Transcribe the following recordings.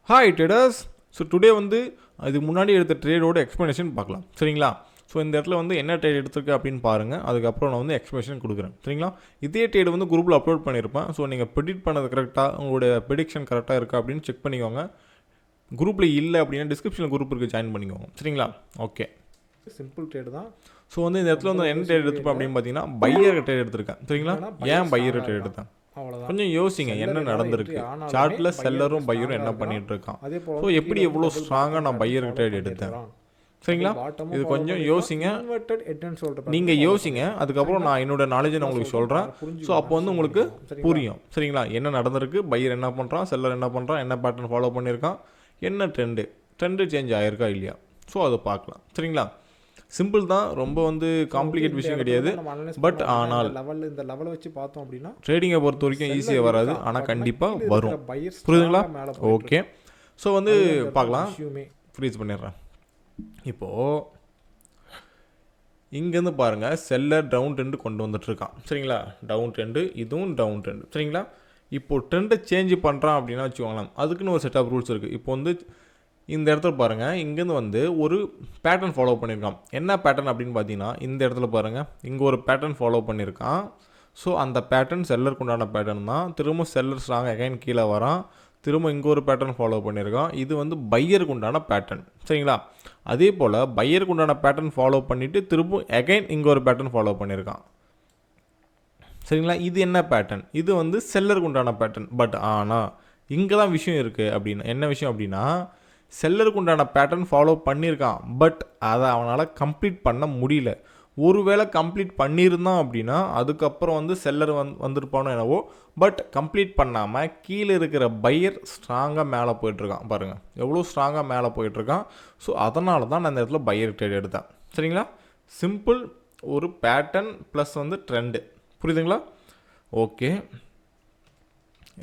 Hi traders. So today வந்து இதுக்கு முன்னாடி எடுத்த ட்ரேடோட எக்ஸ்ப்ளனேஷன் பார்க்கலாம் சரிங்களா. ஸோ இந்த இடத்துல வந்து என்ன ட்ரேட் எடுத்திருக்கு அப்படின்னு பாருங்கள். அதுக்கப்புறம் நான் வந்து எக்ஸ்ப்ளனேஷன் கொடுக்குறேன் சரிங்களா. இதே ட்ரேட் வந்து குரூப்பில் அப்லோட் பண்ணியிருப்பேன். ஸோ நீங்கள் ப்ரெடிக்ட் பண்ணது கரெக்டாக உங்களுடைய ப்ரெடிக்ஷன் கரெக்டாக இருக்கா அப்படின்னு செக் பண்ணிக்கோங்க. குரூப்பில் இல்லை அப்படின்னா டிஸ்கிரிப்ஷனில் குரூப் இருக்குது, ஜாயின் பண்ணிக்கோங்க சரிங்களா. ஓகே, சிம்பிள் ட்ரேடு தான். ஸோ வந்து இந்த இடத்துல வந்து என்ன ட்ரேட் எடுத்துப்பேன் அப்படின்னு பார்த்தீங்கன்னா பையர் ட்ரேட் எடுத்திருக்கேன் சரிங்களா. ஏன் பையர் ட்ரேட் எடுத்தேன் கொஞ்சம் யோசிங்க. என்ன நடந்திருக்கு சார்ட்டில் செல்லரும் பையரும் என்ன பண்ணிட்டு இருக்கான். ஸோ எப்படி எவ்வளோ ஸ்ட்ராங்காக நான் பையர் ட்ரேட் எடுத்தேன் சரிங்களா. இது கொஞ்சம் யோசிங்க, நீங்கள் யோசிங்க. அதுக்கப்புறம் நான் என்னோட நாலேஜை நான் உங்களுக்கு சொல்கிறேன். ஸோ அப்போ வந்து உங்களுக்கு புரியும் சரிங்களா. என்ன நடந்திருக்கு, பையர் என்ன பண்ணுறான், செல்லர் என்ன பண்ணுறான், என்ன பேட்டர்ன் ஃபாலோ பண்ணியிருக்கான், என்ன ட்ரெண்டு சேஞ்ச் ஆகிருக்கா இல்லையா. ஸோ அதை பார்க்கலாம் சரிங்களா. சிம்பிள் தான், ரொம்ப வந்து காம்ப்ளிகேட் விஷயம் கிடையாது. பட் ஆனால் இந்த லெவலை வச்சு பார்த்தோம் அப்படின்னா ட்ரேடிங்கை பொறுத்த வரைக்கும் ஈஸியாக வராது, ஆனால் கண்டிப்பாக வரும். புரியுதுங்களா? ஓகே, ஸோ வந்து பார்க்கலாம். ஃப்ரீஸ் பண்ணிடுறேன். இப்போது இங்கேருந்து பாருங்கள், செல்லர் டவுன் ட்ரெண்டு கொண்டு வந்துட்டுருக்கான் சரிங்களா. டவுன் ட்ரெண்டு, இதுவும் டவுன் ட்ரெண்டு சரிங்களா. இப்போது ட்ரெண்டை சேஞ்ச் பண்ணுறான் அப்படின்னா வச்சுக்கோங்களேன், அதுக்குன்னு ஒரு செட் ஆஃப் ரூல்ஸ் இருக்குது. இப்போ வந்து இந்த இடத்துல பாருங்கள், இங்கேருந்து வந்து ஒரு பேட்டர்ன் ஃபாலோ பண்ணியிருக்கான். என்ன பேட்டர்ன் அப்படின்னு பார்த்தீங்கன்னா இந்த இடத்துல பாருங்கள், இங்கே ஒரு பேட்டர்ன் ஃபாலோ பண்ணியிருக்கான். ஸோ அந்த பேட்டர்ன் செல்லருக்கு உண்டான பேட்டர்ன் தான். திரும்ப செல்லர் ஸ்ட்ராங் அகைன் கீழே வரான். திரும்ப இங்கே ஒரு பேட்டர்ன் ஃபாலோ பண்ணியிருக்கான். இது வந்து பையருக்கு உண்டான பேட்டர்ன் சரிங்களா. அதே போல் பையருக்கு உண்டான பேட்டர்ன் ஃபாலோ பண்ணிவிட்டு திரும்ப அகைன் இங்கே ஒரு பேட்டர்ன் ஃபாலோ பண்ணியிருக்கான் சரிங்களா. இது என்ன பேட்டர்ன், இது வந்து செல்லருக்கு உண்டான பேட்டர்ன். பட் ஆனால் இங்கே தான் விஷயம் இருக்குது. அப்படின்னா என்ன விஷயம் அப்படின்னா, செல்லருக்கு உண்டான பேட்டர்ன் ஃபாலோ பண்ணியிருக்கான், பட் அதை அவனால் கம்ப்ளீட் பண்ண முடியல. ஒருவேளை கம்ப்ளீட் பண்ணியிருந்தான் அப்படின்னா அதுக்கப்புறம் வந்து செல்லர் வந்திருப்பானோ என்னவோ. பட் கம்ப்ளீட் பண்ணாமல் கீழே இருக்கிற பையர் ஸ்ட்ராங்காக மேலே போயிட்டுருக்கான். பாருங்கள் எவ்வளோ ஸ்ட்ராங்காக மேலே போயிட்டுருக்கான். ஸோ அதனால தான் நான் இந்த இடத்துல பையர் ட்ரேட் எடுத்தேன் சரிங்களா. சிம்பிள், ஒரு பேட்டர்ன் ப்ளஸ் வந்து ட்ரெண்டு. புரியுதுங்களா? ஓகே,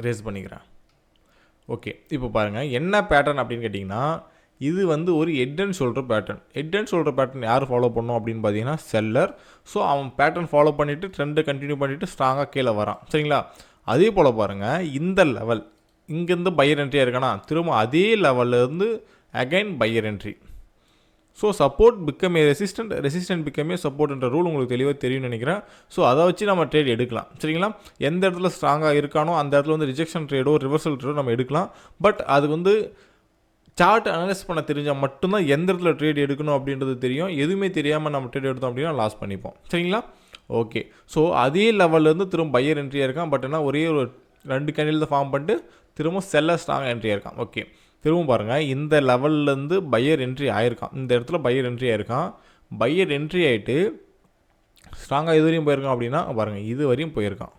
ரேஸ் பண்ணிக்கிறேன். ஓகே, இப்போ பாருங்கள் என்ன பேட்டர்ன் அப்படின்னு கேட்டிங்கன்னா, இது வந்து ஒரு head and shoulder pattern. Head and shoulder pattern யார் ஃபாலோ பண்ணோம் அப்படின்னு பார்த்தீங்கன்னா செல்லர். ஸோ அவன் பேட்டர்ன் ஃபாலோ பண்ணிவிட்டு ட்ரெண்டை கண்டினியூ பண்ணிவிட்டு ஸ்ட்ராங்காக கீழே வரான் சரிங்களா. அதே போல் பாருங்கள், இந்த லெவல் இங்கேருந்து பையர் என்ட்ரியாக இருக்கானா, திரும்ப அதே லெவல்லேருந்து again buyer entry. So support become a resistant become a சப்போர்ட்ன்ற ரூல் உங்களுக்கு தெளிவாக தெரியும்னு நினைக்கிறேன். ஸோ அதை வச்சு நம்ம ட்ரேட் எடுக்கலாம் சரிங்களா. எந்த இடத்துல ஸ்ட்ராங்காக இருக்கானோ அந்த இடத்துல வந்து ரிஜெக்ஷன் ட்ரேடோ ரிவர்சல் ட்ரேடோ நம்ம எடுக்கலாம். பட் அது வந்து சார்ட் அனலைஸ் பண்ண தெரிஞ்சால் மட்டும்தான் எந்த இடத்துல ட்ரேட் எடுக்கணும் அப்படின்றது தெரியும். எதுவுமே தெரியாமல் நம்ம ட்ரேட் எடுத்தோம் அப்படின்னா லாஸ் பண்ணிப்போம் சரிங்களா. ஓகே, ஸோ அதே லெவல்லேருந்து திரும்ப பையர் என்ட்ரியாக இருக்கான். பட் ஆனால் ஒரே ஒரு 2 கேண்டில் தான் ஃபார்ம் பண்ணிட்டு திரும்ப செல்லர் ஸ்ட்ராங்காக என்ட்ரியாக இருக்கான். ஓகே, திரும்ப பாருங்கள், இந்த லெவல்லேருந்து பையர் என்ட்ரி ஆகிருக்கான். இந்த இடத்துல பையர் என்ட்ரி ஆகிருக்கான். பையர் என்ட்ரி ஆகிட்டு ஸ்ட்ராங்காக இது வரையும் போயிருக்கான் அப்படின்னா பாருங்கள், இது வரையும் போயிருக்கான்.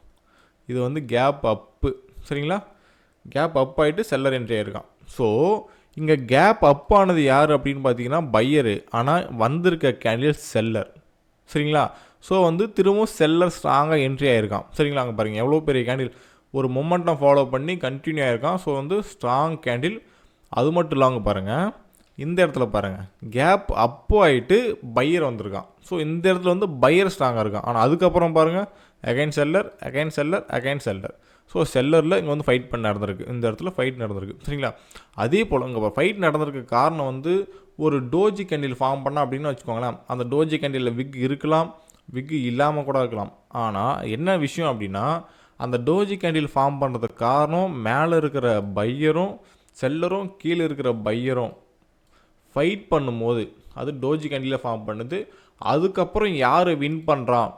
இது வந்து கேப் அப்பு சரிங்களா. கேப் அப் ஆகிட்டு செல்லர் என்ட்ரி ஆகிருக்கான். ஸோ இங்கே கேப் அப் ஆனது யார் அப்படின்னு பார்த்தீங்கன்னா பையரு. ஆனால் வந்திருக்க கேண்டில் செல்லர் சரிங்களா. ஸோ வந்து திரும்பவும் செல்லர் ஸ்ட்ராங்காக என்ட்ரி ஆகிருக்கான் சரிங்களா. அங்கே பாருங்கள் எவ்வளோ பெரிய கேண்டில், ஒரு மொமெண்டம் ஃபாலோ பண்ணி கண்டினியூ ஆகிருக்கான். ஸோ வந்து ஸ்ட்ராங் கேண்டில். அது மட்டும் இல்லாமல் பாருங்கள், இந்த இடத்துல பாருங்கள் கேப் அப்போ ஆகிட்டு பையர் வந்திருக்கான். ஸோ இந்த இடத்துல வந்து பையர் ஸ்ட்ராங்காக இருக்கான். ஆனால் அதுக்கப்புறம் பாருங்கள் again seller again seller again seller. So செல்லரில் இங்கே வந்து ஃபைட் பண்ண நடந்திருக்கு. இந்த இடத்துல ஃபைட் நடந்திருக்கு சரிங்களா. அதே போல் இங்கே ஃபைட் நடந்திருக்க காரணம் வந்து ஒரு டோஜி கேண்டில் ஃபார்ம் பண்ணால் அப்படின்னு வச்சுக்கோங்களேன். அந்த டோஜி கேண்டிலில் விக் இருக்கலாம், விக் இல்லாமல் கூட இருக்கலாம். ஆனால் என்ன விஷயம் அப்படின்னா, அந்த டோஜி கேண்டில் ஃபார்ம் பண்ணுறதுக்கு காரணம் மேலே இருக்கிற பையரும் செல்லரும் கீழே இருக்கிற பையரும் ஃபைட் பண்ணும்போது அது டோஜி கேண்டில் ஃபார்ம் பண்ணுது. அதுக்கப்புறம் யார் வின் பண்ணுறான்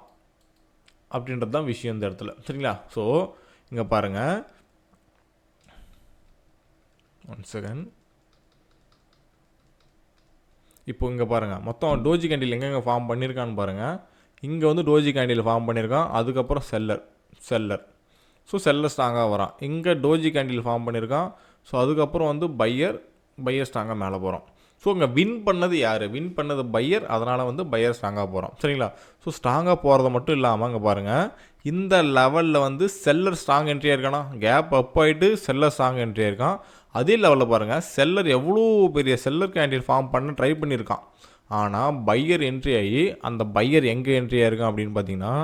அப்படின்றது தான் விஷயம் இந்த இடத்துல சரிங்களா. ஸோ இங்கே பாருங்கள், 1 செகண்ட். இப்போ இங்கே பாருங்கள், மொத்தம் டோஜி கேண்டில் எங்கெங்கே ஃபார்ம் பண்ணியிருக்கான்னு பாருங்கள். இங்கே வந்து டோஜி கேண்டில் ஃபார்ம் பண்ணியிருக்கான். அதுக்கப்புறம் செல்லர். ஸோ செல்லர் ஸ்ட்ராங்காக வரான். இங்கே டோஜி கேண்டில் ஃபார்ம் பண்ணியிருக்கான். ஸோ அதுக்கப்புறம் வந்து பையர் ஸ்ட்ராங்காக மேலே போகிறோம். ஸோ இங்கே வின் பண்ணது யார், வின் பண்ணது பையர். அதனால் வந்து பையர் ஸ்ட்ராங்காக போகிறோம் சரிங்களா. ஸோ ஸ்ட்ராங்காக போகிறது மட்டும் இல்லாமல் இங்கே பாருங்கள், இந்த லெவலில் வந்து செல்லர் ஸ்ட்ராங் என்ட்ரியாக இருக்கானா, கேப் அப் ஆகிட்டு செல்லர் ஸ்ட்ராங் என்ட்ரியாக இருக்கான். அதே லெவலில் பாருங்கள், செல்லர் எவ்வளோ பெரிய செல்லர் கேண்டில் ஃபார்ம் பண்ண ட்ரை பண்ணியிருக்கான். ஆனால் பையர் என்ட்ரி ஆகி அந்த பையர் எங்கே என்ட்ரி ஆகிருக்கான் அப்படின்னு பார்த்தீங்கன்னா,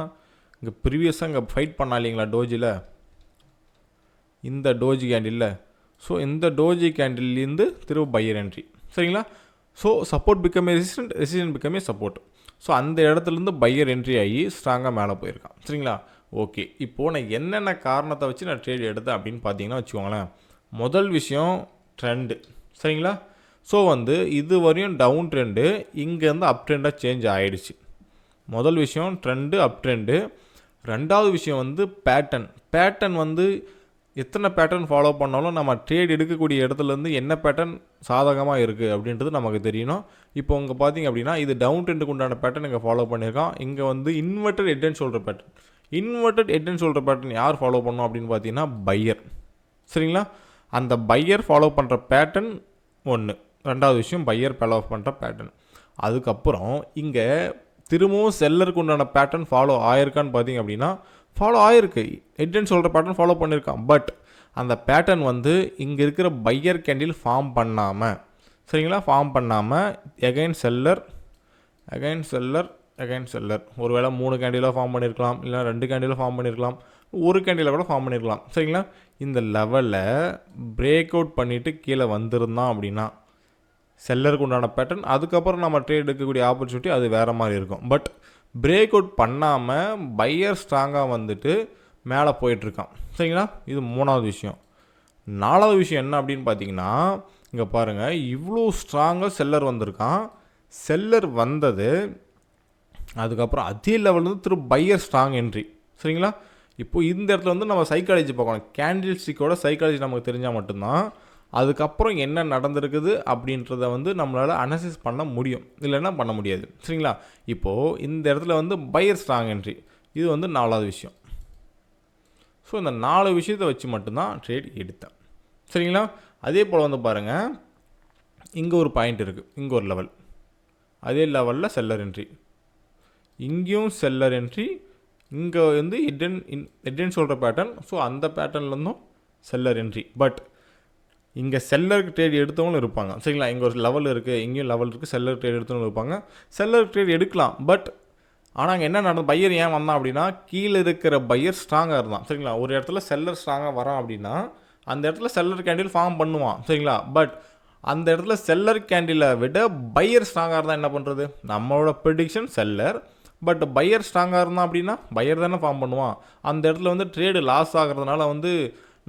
இங்கே ப்ரீவியஸாக இங்கே ஃபைட் பண்ணா இல்லைங்களா டோஜியில், இந்த டோஜி கேண்டில். ஸோ இந்த டோஜி கேண்டில்லேருந்து திரும்ப பையர் என்ட்ரி. சரிங்களா? So support become a resistant, resistant become A support. So அந்த இடத்துலேருந்து பையர் என்ட்ரி ஆகி ஸ்ட்ராங்காக மேலே போயிருக்கான். சரிங்களா? ஓகே, இப்போது நான் என்னென்ன காரணத்தை வச்சு நான் ட்ரேட் எடுத்தேன் அப்படின்னு பார்த்தீங்கன்னா வச்சுக்கோங்களேன். முதல் விஷயம் ட்ரெண்டு. சரிங்களா? ஸோ இது வரையும் டவுன் ட்ரெண்டு இங்கேருந்து அப் ட்ரெண்டாக சேஞ்ச் ஆகிடுச்சு. முதல் விஷயம் ட்ரெண்டு, அப் ட்ரெண்டு. ரெண்டாவது விஷயம் பேட்டர்ன் எத்தனை பேட்டர்ன் ஃபாலோ பண்ணாலும் நம்ம ட்ரேட் எடுக்கக்கூடிய இடத்துலேருந்து என்ன பேட்டர்ன் சாதகமாக இருக்குது அப்படின்றது நமக்கு தெரியணும். இப்போ இங்கே பார்த்தீங்க அப்படின்னா இது டவுன் ட்ரெண்டுக்கு உண்டான பேட்டர்ன் இங்கே ஃபாலோ பண்ணியிருக்கான். இங்கே inverted head and shoulder pattern. Inverted head and shoulder pattern யார் ஃபாலோ பண்ணணும் அப்படின்னு பார்த்தீங்கன்னா பையர். சரிங்களா? அந்த பையர் ஃபாலோ பண்ணுற பேட்டர்ன் ஒன்று. ரெண்டாவது விஷயம் பையர் ஃபாலோ பண்ணுற பேட்டர்ன். அதுக்கப்புறம் இங்கே திரும்பவும் செல்லருக்கு உண்டான பேட்டர்ன் ஃபாலோ ஆயிருக்கான்னு பார்த்தீங்க அப்படின்னா ஃபாலோ ஆகிருக்கு. Head and shoulder pattern follow பண்ணியிருக்கான். பட் அந்த பேட்டர்ன் இங்கே இருக்கிற பையர் கேண்டில் ஃபார்ம் பண்ணாமல், சரிங்களா, ஃபார்ம் பண்ணாமல் எகைன் செல்லர் ஒருவேளை 3 கேண்டிலாக ஃபார்ம் பண்ணியிருக்கலாம், இல்லை 2 கேண்டிலாக ஃபார்ம் பண்ணியிருக்கலாம், ஒரு கேண்டிலாக கூட ஃபார்ம் பண்ணியிருக்கலாம். சரிங்களா? இந்த லெவலில் பிரேக் அவுட் பண்ணிவிட்டு கீழே வந்திருந்தான் அப்படின்னா செல்லருக்கு உண்டான பேட்டர்ன், அதுக்கப்புறம் நம்ம ட்ரேட் எடுக்கக்கூடிய ஆப்பர்ச்சுனிட்டி அது வேறு மாதிரி இருக்கும். பட் பிரேக் அவுட் பண்ணாமல் பையர் ஸ்ட்ராங்காக மேலே போயிட்டுருக்கான். சரிங்களா? இது 3வது விஷயம். 4வது விஷயம் என்ன அப்படின்னு பார்த்தீங்கன்னா, இங்கே பாருங்கள், இவ்வளோ ஸ்ட்ராங்காக செல்லர் வந்திருக்கான். செல்லர் வந்தது அதுக்கப்புறம் அதே லெவலில் திரும்ப பையர் ஸ்ட்ராங் என்ட்ரி. சரிங்களா? இப்போ இந்த இடத்துல நம்ம சைக்காலஜி பார்க்கணும். கேண்டில் ஸ்டிக்கோட சைக்காலஜி நமக்கு தெரிஞ்சால் மட்டும்தான் அதுக்கப்புறம் என்ன நடந்திருக்குது அப்படின்றத நம்மளால் அனலைசிஸ் பண்ண முடியும், இல்லைன்னா பண்ண முடியாது. சரிங்களா? இப்போது இந்த இடத்துல பையர் ஸ்ட்ராங் என்ட்ரி, இது 4வது விஷயம். ஸோ இந்த 4 விஷயத்தை வச்சு மட்டும்தான் ட்ரேட் எடுத்தேன். சரிங்களா? அதே போல் பாருங்கள், இங்கே ஒரு பாயிண்ட் இருக்குது, இங்கே ஒரு லெவல், அதே லெவலில் செல்லர் என்ட்ரி, இங்கேயும் செல்லர் என்ட்ரி, இங்கே head and shoulder pattern. So அந்த பேட்டர்ன்லேருந்தும் செல்லர் என்ட்ரி. பட் இங்கே செல்லருக்கு ட்ரேட் எடுத்தவங்களும் இருப்பாங்க. சரிங்களா? இங்கே ஒரு லெவல் இருக்குது, இங்கேயும் லெவல் இருக்குது, செல்லர் ட்ரேட் எடுத்தவங்களும் இருப்பாங்க. செல்லர் ட்ரேட் எடுக்கலாம். பட் ஆனால் அங்கே என்ன நடந்தது, பையர் ஏன் வந்தான் அப்படின்னா கீழே இருக்கிற பையர் ஸ்ட்ராங்காக இருந்தான். சரிங்களா? ஒரு இடத்துல செல்லர் ஸ்ட்ராங்காக வரான் அப்படின்னா அந்த இடத்துல செல்லர் கேண்டில் ஃபார்ம் பண்ணுவான். சரிங்களா? பட் அந்த இடத்துல செல்லர் கேண்டிலை விட பையர் ஸ்ட்ராங்காக இருந்தால் என்ன பண்ணுறது? நம்மளோட ப்ரெடிக்ஷன் செல்லர், பட் பையர் ஸ்ட்ராங்காக இருந்தான் அப்படின்னா பையர் தானே ஃபார்ம் பண்ணுவான். அந்த இடத்துல ட்ரேடு லாஸ் ஆகிறதுனால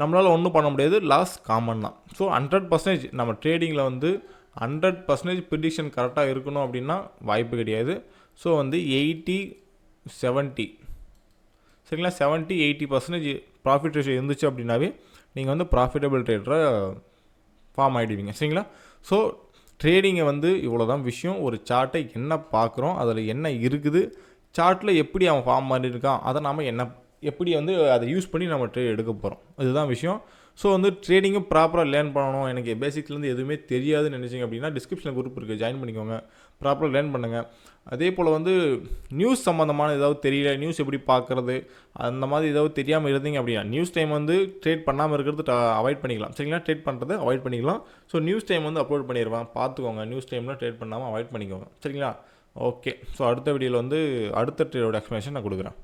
நம்மளால் ஒன்றும் பண்ண முடியாது, லாஸ் காமன் தான். ஸோ 100% நம்ம ட்ரேடிங்கில் 100% ப்ரிடிக்ஷன் கரெக்டாக இருக்கணும் அப்படின்னா வாய்ப்பு கிடையாது. ஸோ 80-70, சரிங்களா, 70-80% ப்ராஃபிட் ரேஷியோ இருந்துச்சு அப்படின்னாவே நீங்கள் ப்ராஃபிட்டபிள் ட்ரேடரை ஃபார்ம் ஆகிடுவீங்க. சரிங்களா? ஸோ ட்ரேடிங்கை இவ்வளோ தான் விஷயம். ஒரு சார்ட்டை என்ன பார்க்குறோம், அதில் என்ன இருக்குது, சார்ட்டில் எப்படி அவன் ஃபார்ம் பண்ணியிருக்கான், அதை நாம் எப்படி அதை யூஸ் பண்ணி நம்ம ட்ரேட் எடுக்க போகிறோம், இதுதான் விஷயம். ஸோ ட்ரேடிங்கும் ப்ராப்பராக லேர்ன் பண்ணணும், எனக்கு பேசிக்ஸ்லேருந்து எதுவுமே தெரியாதுன்னு நினச்சிங்க அப்படின்னா டிஸ்கிரிப்ஷனில் குரூப் இருக்குது, ஜாயின் பண்ணிக்கோங்க, ப்ராப்பராக லேர்ன் பண்ணுங்கள். அதே போல் நியூஸ் சம்மந்தமான ஏதாவது தெரியல, நியூஸ் எப்படி பார்க்குறது, அந்த மாதிரி ஏதாவது தெரியாமல் இருந்தீங்க அப்படின்னா நியூஸ் டைம் ட்ரேட் பண்ணாமல் இருக்கிறது அவாய்ட் பண்ணிக்கலாம். சரிங்களா? ட்ரேட் பண்ணுறது அவாய்ட் பண்ணிக்கலாம். ஸோ நியூஸ் டைம் அப்லோட் பண்ணிடுவேன், பார்த்துக்கோங்க. நியூஸ் டைமில் ட்ரேட் பண்ணாமல் அவாய்ட் பண்ணிக்கோங்க. சரிங்களா? ஓகே. ஸோ அடுத்த வீடியோவில் அடுத்த ட்ரேடோட எக்ஸ்ப்ளனேஷன் நான் கொடுக்குறேன்.